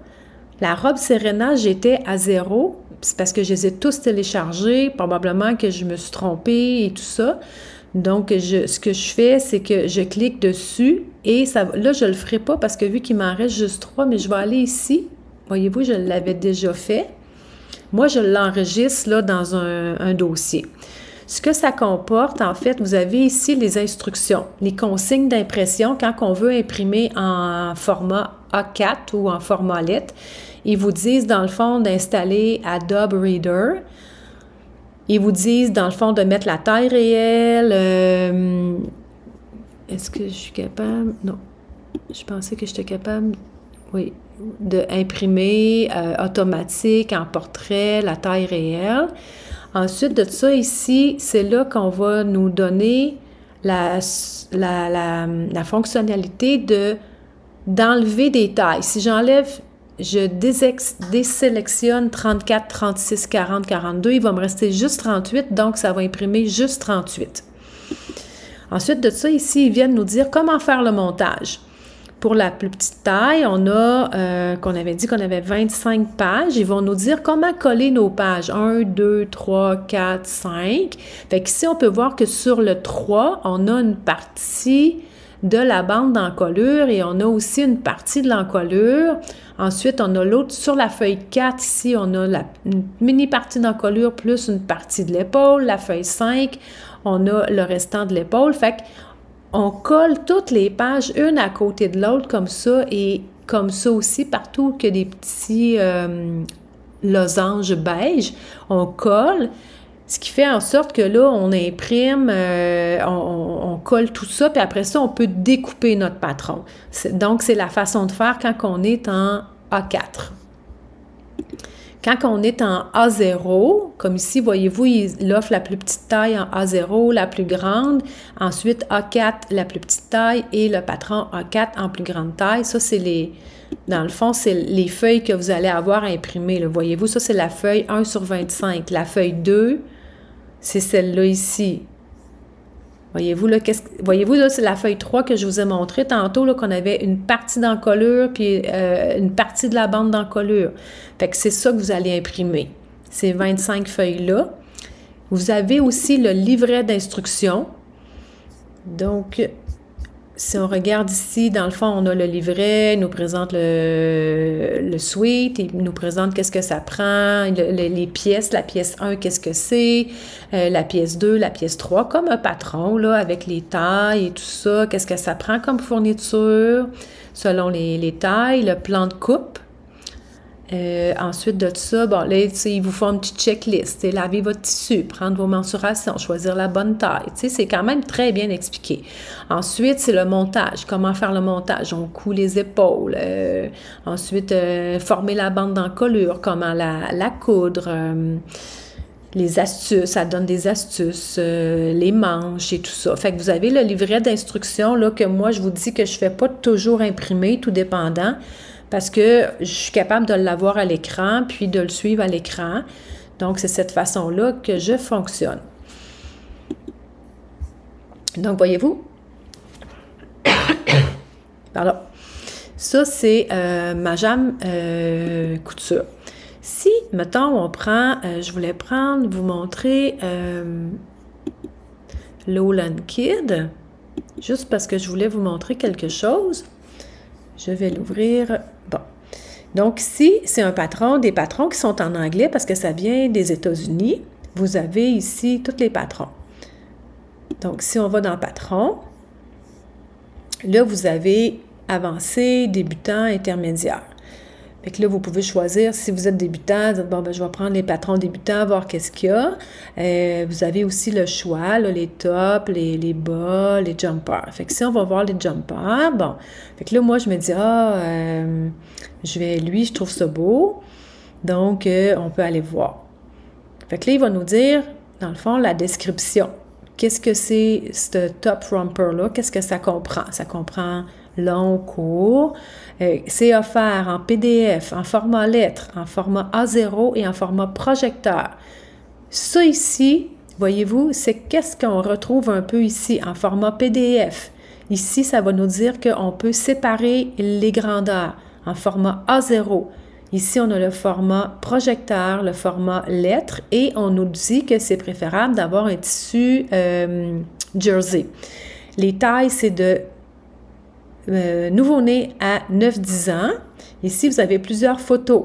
La robe Serena, j'étais à 0. C'est parce que je les ai tous téléchargés. Probablement que je me suis trompée et tout ça. Donc, ce que je fais, c'est que je clique dessus et ça, là, je ne le ferai pas parce que vu qu'il m'en reste juste 3, mais je vais aller ici. Voyez-vous, je l'avais déjà fait. Moi, je l'enregistre là dans un dossier. Ce que ça comporte, en fait, vous avez ici les instructions, les consignes d'impression quand on veut imprimer en format A4 ou en format lettre. Ils vous disent, dans le fond, d'installer Adobe Reader. Ils vous disent, dans le fond, de mettre la taille réelle. Est-ce que je suis capable? Non. Je pensais que j'étais capable, oui, d'imprimer automatique en portrait, la taille réelle. Ensuite de ça, ici, c'est là qu'on va nous donner la fonctionnalité d'enlever des tailles. Si j'enlève, je désélectionne 34, 36, 40, 42, il va me rester juste 38, donc ça va imprimer juste 38. Ensuite de ça, ici, ils viennent nous dire comment faire le montage. Pour la plus petite taille, on a, qu'on avait dit qu'on avait 25 pages. Ils vont nous dire comment coller nos pages. 1, 2, 3, 4, 5. Fait qu'ici, on peut voir que sur le 3, on a une partie de la bande d'encolure et on a aussi une partie de l'encolure. Ensuite, on a l'autre, sur la feuille 4, ici, on a une mini partie d'encolure plus une partie de l'épaule. La feuille 5, on a le restant de l'épaule. Fait on colle toutes les pages une à côté de l'autre comme ça et comme ça aussi partout que des petits losanges beige, on colle, ce qui fait en sorte que là, on imprime, on colle tout ça, puis après ça, on peut découper notre patron. Donc, c'est la façon de faire quand on est en A4. Quand on est en A0, comme ici, voyez-vous, il offre la plus petite taille en A0, la plus grande. Ensuite, A4, la plus petite taille et le patron A4 en plus grande taille. Ça, c'est dans le fond, c'est les feuilles que vous allez avoir à imprimer. Voyez-vous, ça, c'est la feuille 1 sur 25. La feuille 2, c'est celle-là ici. Voyez-vous, là, voyez-vous, là, c'est la feuille 3 que je vous ai montré tantôt, là, qu'on avait une partie d'encolure puis une partie de la bande d'encolure. Fait que c'est ça que vous allez imprimer, ces 25 feuilles-là. Vous avez aussi le livret d'instructions. Donc, si on regarde ici, dans le fond, on a le livret, il nous présente le suite, il nous présente qu'est-ce que ça prend, les pièces, la pièce 1, qu'est-ce que c'est, la pièce 2, la pièce 3, comme un patron, là, avec les tailles et tout ça, qu'est-ce que ça prend comme fourniture, selon les tailles, le plan de coupe. Ensuite de ça, bon, là, il vous faut une petite checklist, laver votre tissu, prendre vos mensurations, choisir la bonne taille, c'est quand même très bien expliqué. Ensuite, c'est le montage, comment faire le montage, on coud les épaules, ensuite, former la bande d'encolure, comment la coudre, les astuces, ça donne des astuces, les manches et tout ça. Fait que vous avez le livret d'instructions, là, que moi, je vous dis que je ne fais pas toujours imprimer, tout dépendant, parce que je suis capable de l'avoir à l'écran, puis de le suivre à l'écran. Donc, c'est cette façon-là que je fonctionne. Donc, voyez-vous? Pardon. Ça, c'est ma jambe couture. Si, mettons, on prend, je voulais vous montrer Lowland Kid, juste parce que je voulais vous montrer quelque chose. Je vais l'ouvrir. Bon. Donc, ici, c'est un patron, des patrons qui sont en anglais parce que ça vient des États-Unis. Vous avez ici tous les patrons. Donc, si on va dans patron, là, vous avez avancé, débutant, intermédiaire. Fait que là, vous pouvez choisir, si vous êtes débutant, bon, ben, je vais prendre les patrons débutants, voir qu'est-ce qu'il y a. Vous avez aussi le choix, là, les tops, les bas, les jumpers. Fait que si on va voir les jumpers, bon. Fait que là, moi, je me dis, lui, je trouve ça beau. Donc, on peut aller voir. Fait que là, il va nous dire, dans le fond, la description. Qu'est-ce que c'est, ce top romper-là? Qu'est-ce que ça comprend? Ça comprend long, court. C'est offert en PDF, en format lettre, en format A0 et en format projecteur. Ça ici, voyez-vous, c'est qu'est-ce qu'on retrouve un peu ici en format PDF. Ici, ça va nous dire qu'on peut séparer les grandeurs en format A0. Ici, on a le format projecteur, le format lettre et on nous dit que c'est préférable d'avoir un tissu jersey. Les tailles, c'est de nouveau-né à 9-10 ans. Ici, vous avez plusieurs photos.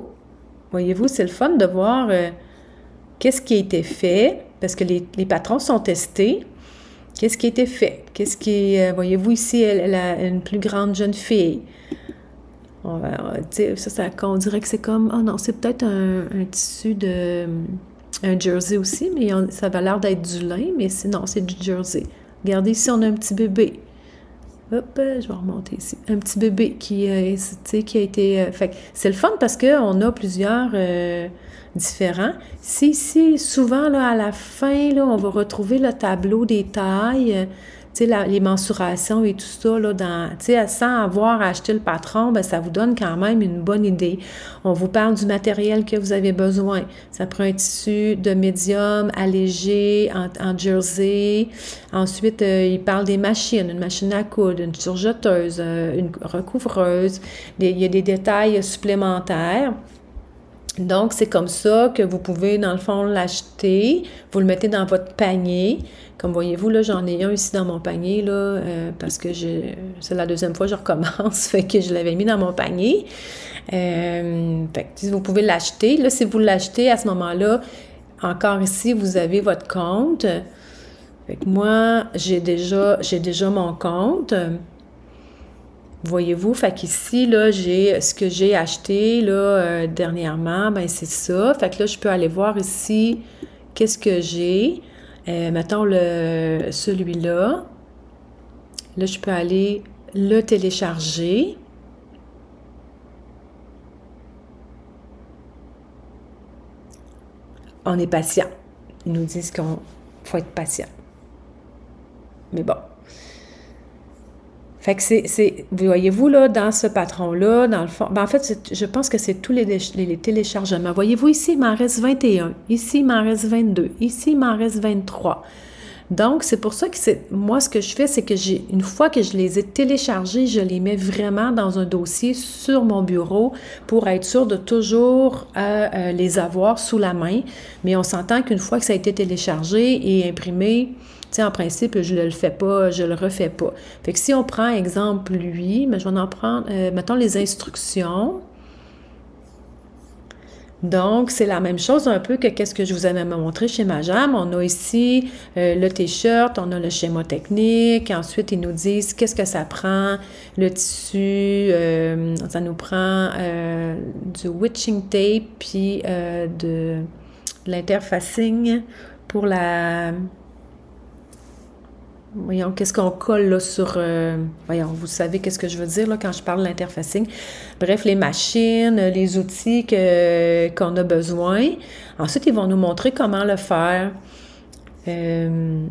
Voyez-vous, c'est le fun de voir qu'est-ce qui a été fait, parce que les patrons sont testés. Qu'est-ce qui a été fait? Voyez-vous, ici, elle a une plus grande jeune fille. On dirait que c'est comme... Oh non, c'est peut-être un tissu un jersey aussi, mais ça va l'air d'être du lin, mais non, c'est du jersey. Regardez, ici, on a un petit bébé. Hop, je vais remonter ici. Un petit bébé qui a été... c'est le fun parce qu'on a plusieurs différents. Ici, souvent, là, à la fin, là, on va retrouver le tableau des tailles, les mensurations et tout ça, là, sans avoir acheté le patron, ben, ça vous donne quand même une bonne idée. On vous parle du matériel que vous avez besoin. Ça prend un tissu de médium, allégé, en jersey. Ensuite, il parle des machines, une machine à coudre, une surjeteuse, une recouvreuse. Il y a des détails supplémentaires. Donc, c'est comme ça que vous pouvez, dans le fond, l'acheter. Vous le mettez dans votre panier. Comme voyez-vous, là, j'en ai un ici dans mon panier, là, parce que c'est la deuxième fois que je recommence, fait que je l'avais mis dans mon panier. Fait que vous pouvez l'acheter. Là, si vous l'achetez, à ce moment-là, encore ici, vous avez votre compte. Fait que moi, j'ai déjà mon compte. Voyez-vous, fait qu'ici, là, j'ai ce que j'ai acheté, là, dernièrement, ben c'est ça. Fait que là, je peux aller voir ici, qu'est-ce que j'ai. Mettons celui-là. Là, je peux aller le télécharger. On est patient. Ils nous disent qu'il faut être patient. Mais bon. Fait que vous voyez-vous, là, dans ce patron-là, dans le fond, ben en fait, je pense que c'est tous les téléchargements. Voyez-vous, ici, il m'en reste 21. Ici, il m'en reste 22. Ici, il m'en reste 23. Donc, c'est pour ça que moi, ce que je fais, c'est que une fois que je les ai téléchargés, je les mets vraiment dans un dossier sur mon bureau pour être sûr de toujours les avoir sous la main. Mais on s'entend qu'une fois que ça a été téléchargé et imprimé, tu sais, en principe, je ne le fais pas, je le refais pas. Fait que si on prend exemple lui, mais je vais en prendre, mettons les instructions. Donc, c'est la même chose un peu que qu'est-ce que je vous avais montré chez Majam. On a ici le t-shirt, on a le schéma technique. Ensuite, ils nous disent qu'est-ce que ça prend, le tissu, ça nous prend du witching tape, puis de l'interfacing pour la... Voyons, qu'est-ce qu'on colle là sur... voyons, vous savez qu'est-ce que je veux dire là quand je parle de l'interfacing. Bref, les machines, les outils qu'on a besoin. Ensuite, ils vont nous montrer comment le faire. On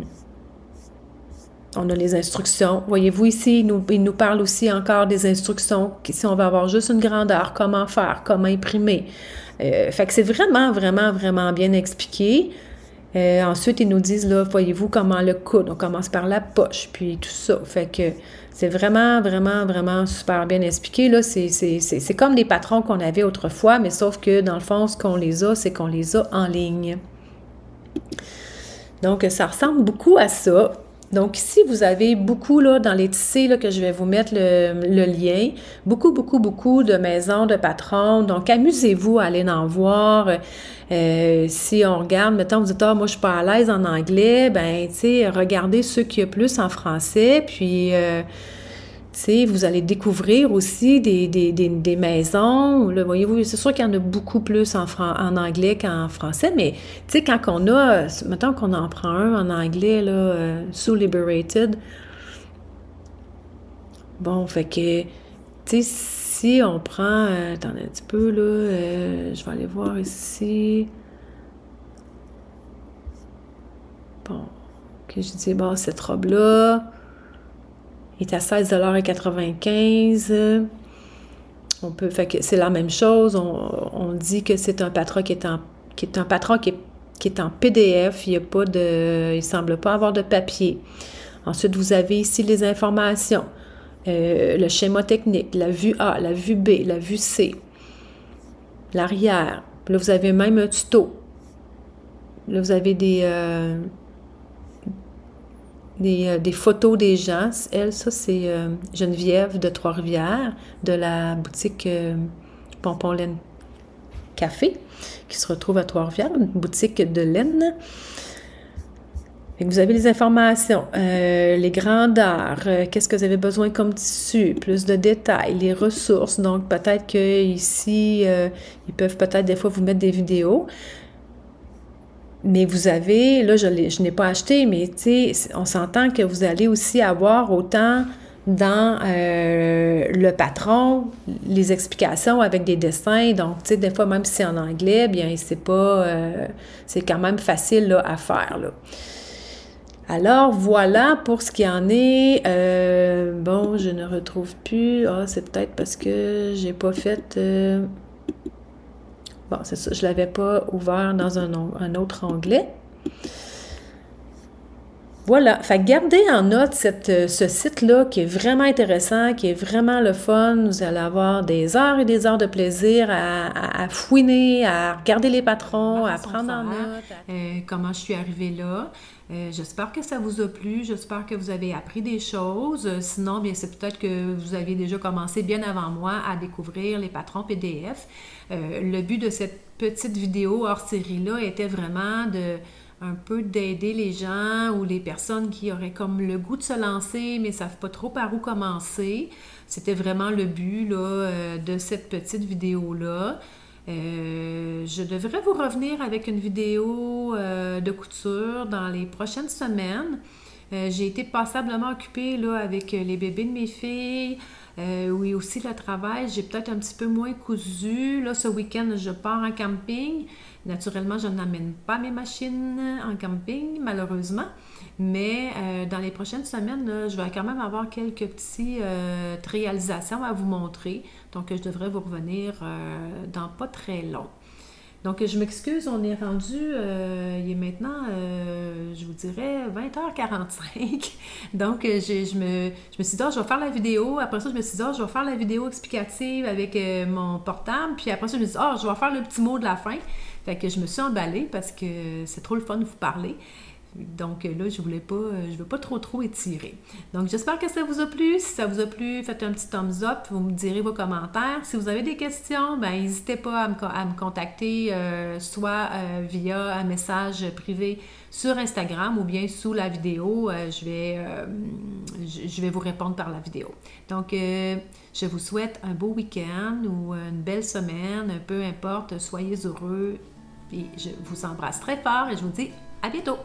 a les instructions. Voyez-vous ici, ils nous parlent aussi encore des instructions. Si on va avoir juste une grandeur, comment faire, comment imprimer. Fait que c'est vraiment, vraiment, vraiment bien expliqué. Ensuite, ils nous disent, là, voyez-vous comment le coudre. On commence par la poche, puis tout ça. Fait que c'est vraiment, vraiment, vraiment super bien expliqué. Là, c'est comme les patrons qu'on avait autrefois, mais sauf que, dans le fond, ce qu'on les a, c'est qu'on les a en ligne. Donc, ça ressemble beaucoup à ça. Donc, ici, vous avez beaucoup, là, dans les tissés, là, que je vais vous mettre le lien, beaucoup, beaucoup, beaucoup de maisons, de patrons. Donc, amusez-vous à aller en voir. Si on regarde, mettons, vous dites, moi, je suis pas à l'aise en anglais, ben, tu sais, regardez ceux qu'il y a plus en français, puis... tu sais, vous allez découvrir aussi des maisons. Là, voyez-vous, c'est sûr qu'il y en a beaucoup plus en anglais qu'en français, mais tu sais, quand on a, mettons qu'on en prend un en anglais, là, sous Liberated, bon, fait que, tu sais, si on prend, attendez un petit peu, là, je vais aller voir ici. Bon, que je dis, bon, cette robe-là, est à 16,95 $. On peut, fait que c'est la même chose. On dit que c'est un patron qui est en PDF. Il y a pas de, il semble pas avoir de papier. Ensuite, vous avez ici les informations, le schéma technique, la vue A, la vue B, la vue C, l'arrière. Là, vous avez même un tuto. Là, vous avez des photos des gens. Elle, ça, c'est Geneviève de Trois-Rivières, de la boutique Pompon Laine Café, qui se retrouve à Trois-Rivières, une boutique de laine. Et vous avez les informations, les grandeurs, qu'est-ce que vous avez besoin comme tissu, plus de détails, les ressources. Donc, peut-être qu'ici, ils peuvent peut-être des fois vous mettre des vidéos. Mais vous avez, là, je n'ai pas acheté, mais tu sais, on s'entend que vous allez aussi avoir autant dans le patron, les explications avec des dessins. Donc, tu sais, des fois, même si c'est en anglais, bien, c'est pas, c'est quand même facile là, à faire, là. Alors, voilà pour ce qui en est. Bon, je ne retrouve plus. Ah, c'est peut-être parce que j'ai pas fait... Bon, c'est ça, je ne l'avais pas ouvert dans un autre onglet. Voilà, fait que gardez en note ce site-là qui est vraiment intéressant, qui est vraiment le fun. Vous allez avoir des heures et des heures de plaisir à fouiner, à regarder les patrons, à prendre en note. Comment je suis arrivée là. J'espère que ça vous a plu, j'espère que vous avez appris des choses. Sinon, bien, c'est peut-être que vous aviez déjà commencé bien avant moi à découvrir les patrons PDF. Le but de cette petite vidéo hors série-là était vraiment un peu d'aider les gens ou les personnes qui auraient comme le goût de se lancer, mais ne savent pas trop par où commencer. C'était vraiment le but là, de cette petite vidéo-là. Je devrais vous revenir avec une vidéo de couture dans les prochaines semaines. J'ai été passablement occupée là, avec les bébés de mes filles. Oui, aussi le travail. J'ai peut-être un petit peu moins cousu. Là, ce week-end, je pars en camping. Naturellement, je n'amène pas mes machines en camping, malheureusement. Mais dans les prochaines semaines, là, je vais quand même avoir quelques petites réalisations à vous montrer. Donc, je devrais vous revenir dans pas très long. Donc, je m'excuse, on est rendu, il est maintenant, je vous dirais, 20h45. Donc, je me suis dit, je vais faire la vidéo. Après ça, je me suis dit, je vais faire la vidéo explicative avec mon portable. Puis après ça, je me suis dit, je vais faire le petit mot de la fin. Fait que je me suis emballée parce que c'est trop le fun de vous parler. Donc là, je veux pas trop étirer. Donc j'espère que ça vous a plu. Si ça vous a plu, faites un petit thumbs up. Vous me direz vos commentaires. Si vous avez des questions, n'hésitez pas à me contacter soit via un message privé sur Instagram ou bien sous la vidéo. Je vais vous répondre par la vidéo. Donc je vous souhaite un beau week-end ou une belle semaine, peu importe. Soyez heureux. Et je vous embrasse très fort et je vous dis à bientôt!